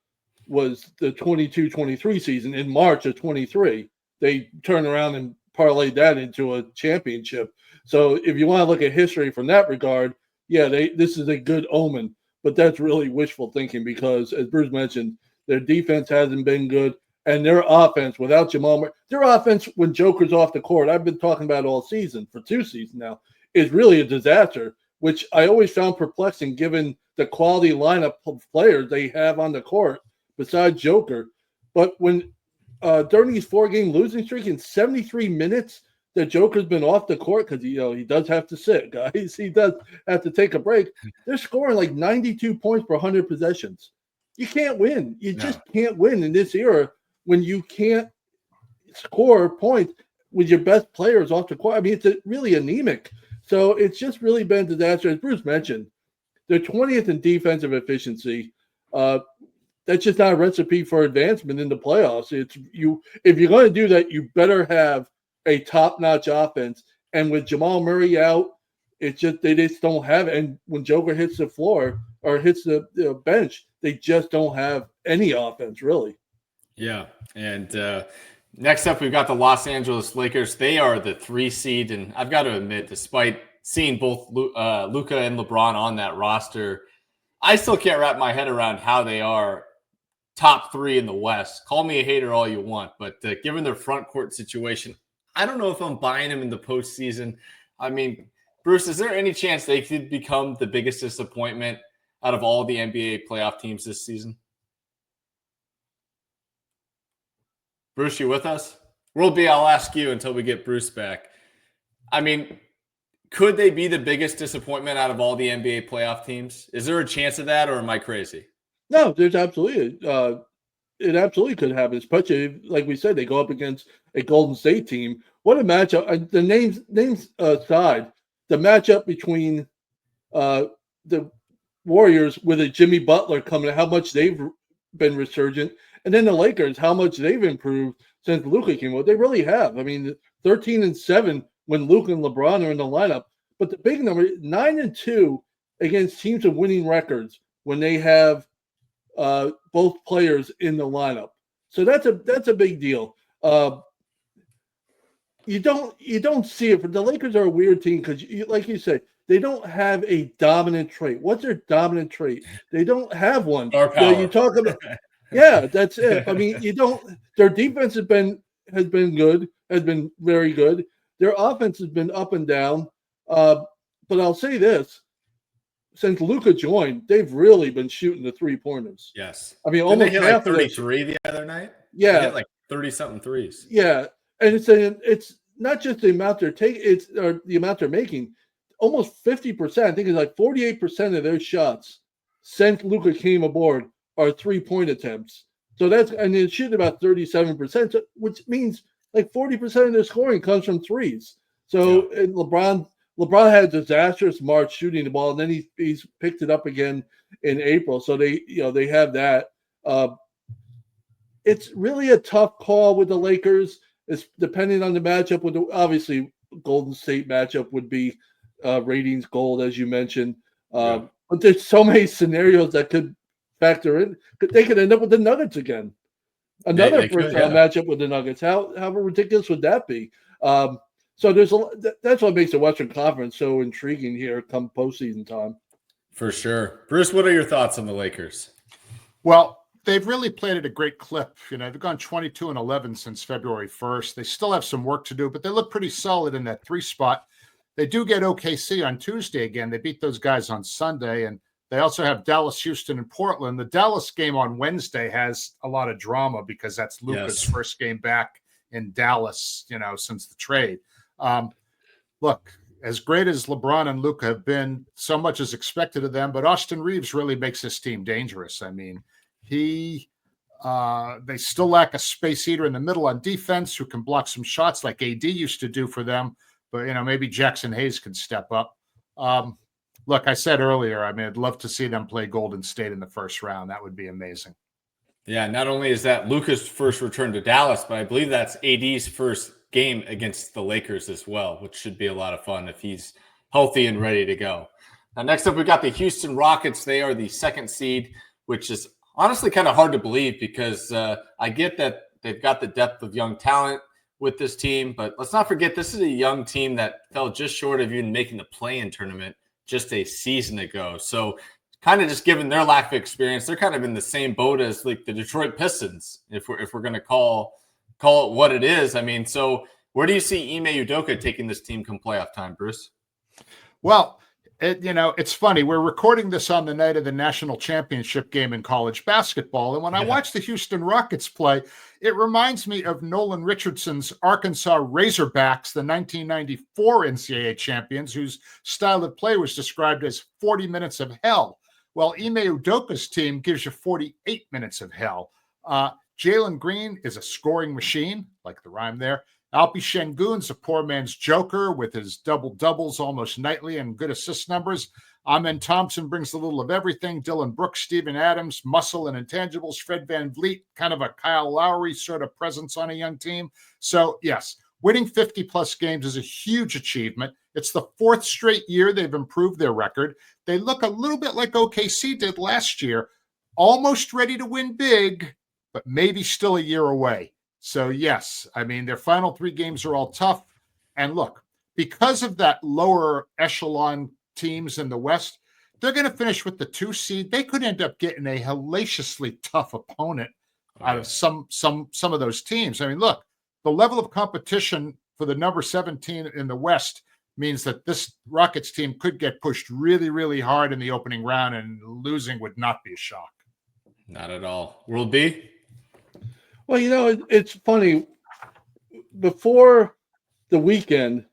S3: was the 22-23 season in March of 23. They turned around and parlayed that into a championship. So if you want to look at history from that regard, this is a good omen. But that's really wishful thinking because, as Bruce mentioned, their defense hasn't been good. And their offense, without Jamal Murray, their offense when Joker's off the court, I've been talking about all season, for 2 seasons now, is really a disaster, which I always found perplexing given the quality lineup of players they have on the court besides Joker. But when during these 4-game losing streak in 73 minutes, the Joker's been off the court because he does have to sit, guys. He does have to take a break. They're scoring like 92 points per 100 possessions. You can't win. You just can't win in this era when you can't score points with your best players off the court. I mean, it's really anemic. So it's just really been a disaster. As Bruce mentioned, they're 20th in defensive efficiency. That's just not a recipe for advancement in the playoffs. If you're going to do that, you better have a top-notch offense And with Jamal Murray out, it's just they just don't have it. And when Joker hits the floor or hits the bench, they just don't have any offense, really.
S1: Yeah. And next up, we've got the Los Angeles Lakers. They are the 3 seed. And I've got to admit, despite seeing both Luka and LeBron on that roster, I still can't wrap my head around how they are top 3 in the West. Call me a hater all you want, but given their front court situation, I don't know if I'm buying them in the postseason. I mean, Bruce, is there any chance they could become the biggest disappointment out of all the NBA playoff teams this season? Bruce, you with us? I'll ask you until we get Bruce back. I mean, could they be the biggest disappointment out of all the NBA playoff teams? Is there a chance of that, or am I crazy?
S3: No, there's absolutely it absolutely could happen. Especially like we said, they go up against a Golden State team. What a matchup! The names aside, the matchup between the Warriors with a Jimmy Butler coming, how much they've been resurgent, and then the Lakers, how much they've improved since Luka came out. They really have. I mean, 13-7 when Luka and LeBron are in the lineup. But the big number, 9-2 against teams with winning records when they have both players in the lineup. So that's a big deal. You don't see it. But the Lakers are a weird team because, like you said, they don't have a dominant trait. What's their dominant trait? They don't have one.
S1: Star power.
S3: You talk about, yeah, that's it. I mean, you don't. Their defense has been good, has been very good. Their offense has been up and down. But I'll say this: since Luka joined, they've really been shooting the 3-pointers.
S1: Yes.
S3: I mean,
S1: Didn't
S3: almost
S1: they hit
S3: half
S1: like 33 the other night?
S3: Yeah,
S1: they hit like 30-something threes.
S3: Yeah, and it's not just the amount they're taking; it's the amount they're making. Almost 50%. I think it's like 48% of their shots since Luka came aboard are 3-point attempts. So and they're shooting about 37%, which means like 40% of their scoring comes from threes. So and LeBron had a disastrous March shooting the ball, and then he's picked it up again in April. So they have that. It's really a tough call with the Lakers. It's depending on the matchup. Obviously, Golden State matchup would be ratings gold, as you mentioned. But there's so many scenarios that could factor in. They could end up with the Nuggets again. Another first-round matchup with the Nuggets. How ridiculous would that be? So there's that's what makes the Western Conference so intriguing here come postseason time.
S1: For sure. Bruce, what are your thoughts on the Lakers?
S2: Well, they've really played at a great clip. They've gone 22-11 since February 1st. They still have some work to do, but they look pretty solid in that 3 spot. They do get OKC on Tuesday again. They beat those guys on Sunday, and they also have Dallas, Houston, and Portland. The Dallas game on Wednesday has a lot of drama because that's Luka's first game back in Dallas, since the trade. Look, as great as LeBron and Luka have been, so much is expected of them, but Austin Reeves really makes this team dangerous. I mean, they still lack a space eater in the middle on defense who can block some shots like AD used to do for them. But, maybe Jackson Hayes can step up. Look, I said earlier, I mean, I'd love to see them play Golden State in the first round. That would be amazing.
S1: Yeah, not only is that Luka's first return to Dallas, but I believe that's AD's first game against the Lakers as well, which should be a lot of fun if he's healthy and ready to go. Now, next up, we got the Houston Rockets. They are the 2nd seed, which is honestly kind of hard to believe because I get that they've got the depth of young talent with this team, but let's not forget this is a young team that fell just short of even making the play-in tournament just a season ago. So kind of just given their lack of experience, they're kind of in the same boat as like the Detroit Pistons, if we're going to call it what it is. I mean, so where do you see Ime Udoka taking this team come playoff time, Bruce?
S2: Well, it's funny. We're recording this on the night of the national championship game in college basketball. And when I watch the Houston Rockets play, it reminds me of Nolan Richardson's Arkansas Razorbacks, the 1994 NCAA champions, whose style of play was described as 40 minutes of hell. Well, Ime Udoka's team gives you 48 minutes of hell. Jalen Green is a scoring machine, like the rhyme there. Alpi Şengün's a poor man's joker with his double-doubles almost nightly and good assist numbers. Amen Thompson brings a little of everything. Dylan Brooks, Steven Adams, muscle and intangibles. Fred VanVleet, kind of a Kyle Lowry sort of presence on a young team. So, yes, Winning 50-plus games is a huge achievement. It's the 4th straight year they've improved their record. They look a little bit like OKC did last year, almost ready to win big, but maybe still a year away. So, yes, I mean, their final 3 games are all tough. And look, because of that lower echelon teams in the West, they're going to finish with the 2 seed. They could end up getting a hellaciously tough opponent out of some of those teams. I mean, look, the level of competition for the number 17 in the West means that this Rockets team could get pushed really, really hard in the opening round, and losing would not be a shock.
S1: Not at all. World B?
S3: Well, it's funny. Before the weekend,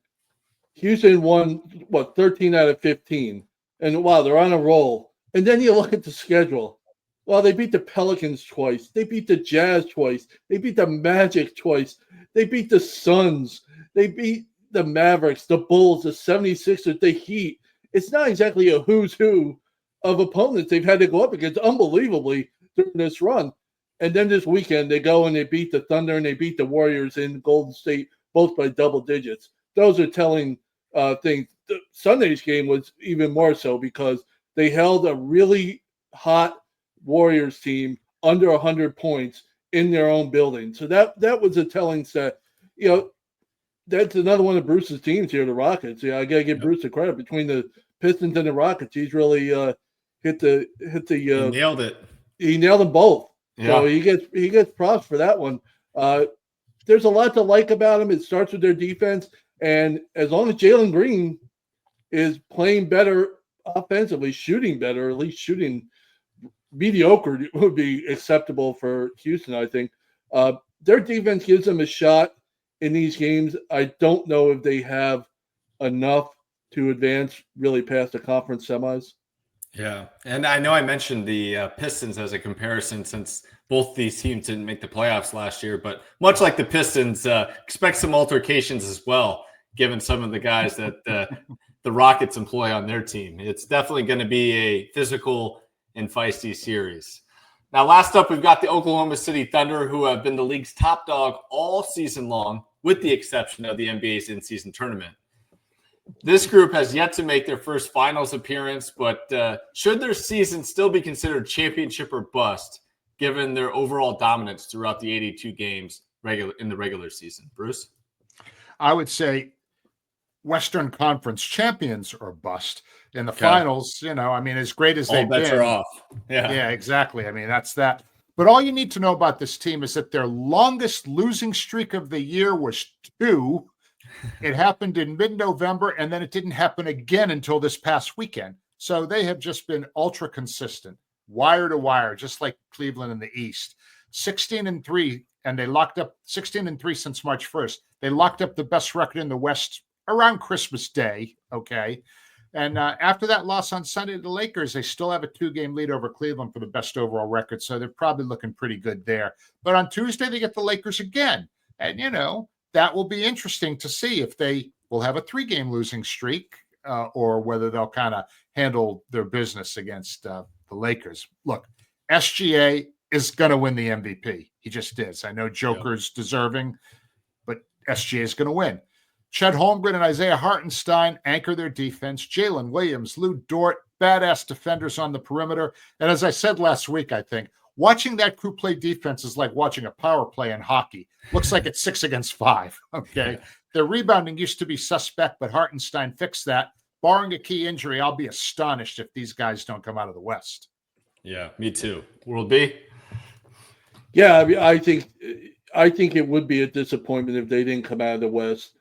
S3: Houston won, 13 out of 15. And wow, they're on a roll. And then you look at the schedule. Well, they beat the Pelicans twice. They beat the Jazz twice. They beat the Magic twice. They beat the Suns. They beat the Mavericks, the Bulls, the 76ers, the Heat. It's not exactly a who's who of opponents they've had to go up against unbelievably during this run. And then this weekend, they go and they beat the Thunder and they beat the Warriors in Golden State, both by double digits. Those are telling things. Sunday's game was even more so because they held a really hot Warriors team under 100 points in their own building. So that was a telling set. That's another one of Bruce's teams here, the Rockets. Yeah, I got to give Bruce the credit. Between the Pistons and the Rockets, he's really hit the
S1: he nailed it.
S3: He nailed them both.
S1: Yeah.
S3: So he gets props for that one. There's a lot to like about him. It starts with their defense, and as long as Jalen Green is playing better offensively, shooting better, at least shooting mediocre would be acceptable for Houston, I think. Their defense gives them a shot in these games. I don't know if they have enough to advance really past the conference semis.
S1: Yeah, and I know I mentioned the Pistons as a comparison since both these teams didn't make the playoffs last year, but much like the Pistons, expect some altercations as well, given some of the guys that the Rockets employ on their team. It's definitely going to be a physical and feisty series. Now, last up, we've got the Oklahoma City Thunder, who have been the league's top dog all season long, with the exception of the NBA's in-season tournament. This group has yet to make their first finals appearance, but should their season still be considered championship or bust, given their overall dominance throughout the 82 games in the regular season? Bruce?
S2: I would say Western Conference champions or bust. In the finals, as great as they've been. All
S1: bets are off.
S2: Yeah, exactly. I mean, that's that. But all you need to know about this team is that their longest losing streak of the year was 2. It happened in mid-November, and then it didn't happen again until this past weekend. So they have just been ultra consistent, wire to wire, just like Cleveland in the East. 16-3, and they locked up 16-3 since March 1st. They locked up the best record in the West around Christmas Day, okay? And after that loss on Sunday to the Lakers, they still have a 2-game lead over Cleveland for the best overall record, so they're probably looking pretty good there. But on Tuesday, they get the Lakers again. And, that will be interesting to see if they will have a 3-game losing streak or whether they'll kind of handle their business against the Lakers. Look, SGA is going to win the MVP. He just is. I know Joker's deserving, but SGA is going to win. Chet Holmgren and Isaiah Hartenstein anchor their defense. Jalen Williams, Lou Dort, badass defenders on the perimeter. And as I said last week, I think, watching that crew play defense is like watching a power play in hockey. Looks like it's 6 against 5, okay? Their rebounding used to be suspect, but Hartenstein fixed that. Barring a key injury, I'll be astonished if these guys don't come out of the West.
S1: Yeah, me too. World B?
S3: Yeah, I mean, I think it would be a disappointment if they didn't come out of the West.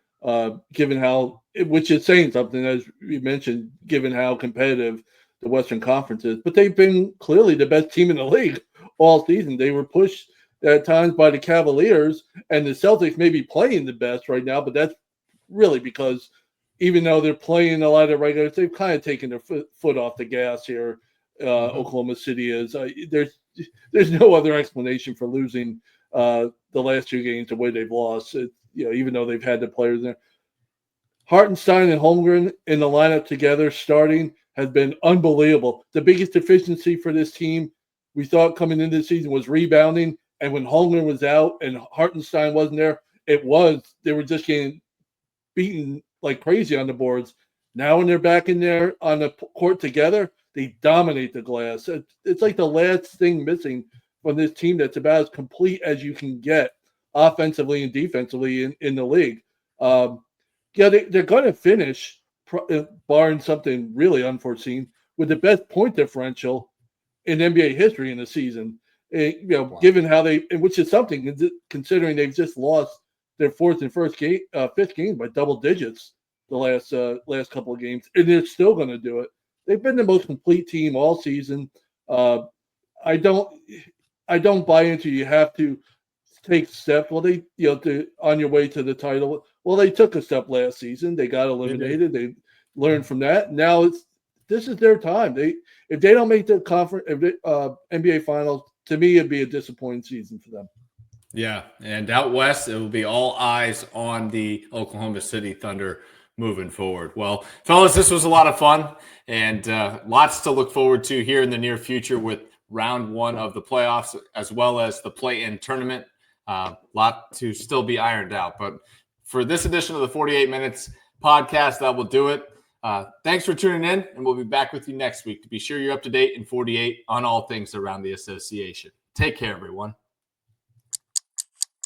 S3: Given how, which is saying something, as you mentioned, given how competitive the Western Conference is. But they've been clearly the best team in the league all season. They were pushed at times by the Cavaliers, and the Celtics may be playing the best right now, but that's really because even though they're playing a lot of regulars, they've kind of taken their foot off the gas here. Oklahoma City is. There's no other explanation for losing the last 2 games the way they've lost. Even though they've had the players there. Hartenstein and Holmgren in the lineup together starting has been unbelievable. The biggest deficiency for this team, we thought coming into the season, was rebounding. And when Holmgren was out and Hartenstein wasn't there, they were just getting beaten like crazy on the boards. Now when they're back in there on the court together, they dominate the glass. It's like the last thing missing from this team that's about as complete as you can get offensively and defensively in the league. They're going to finish, barring something really unforeseen, with the best point differential in NBA history in the season. Wow. Given how which is something considering they've just lost their fifth game by double digits the last couple of games, and they're still going to do it. They've been the most complete team all season. I don't buy into you have to take steps. Well, on your way to the title. Well, they took a step last season. They got eliminated. They learned from that. Now this is their time. If they don't make the NBA Finals, to me, it'd be a disappointing season for them.
S1: Yeah, and out west, it will be all eyes on the Oklahoma City Thunder moving forward. Well, fellas, this was a lot of fun, and lots to look forward to here in the near future with round one of the playoffs, as well as the play-in tournament. Lot to still be ironed out. But for this edition of the 48 Minutes podcast, that will do it. Thanks for tuning in, and we'll be back with you next week to be sure you're up to date in 48 on all things around the association. Take care, everyone.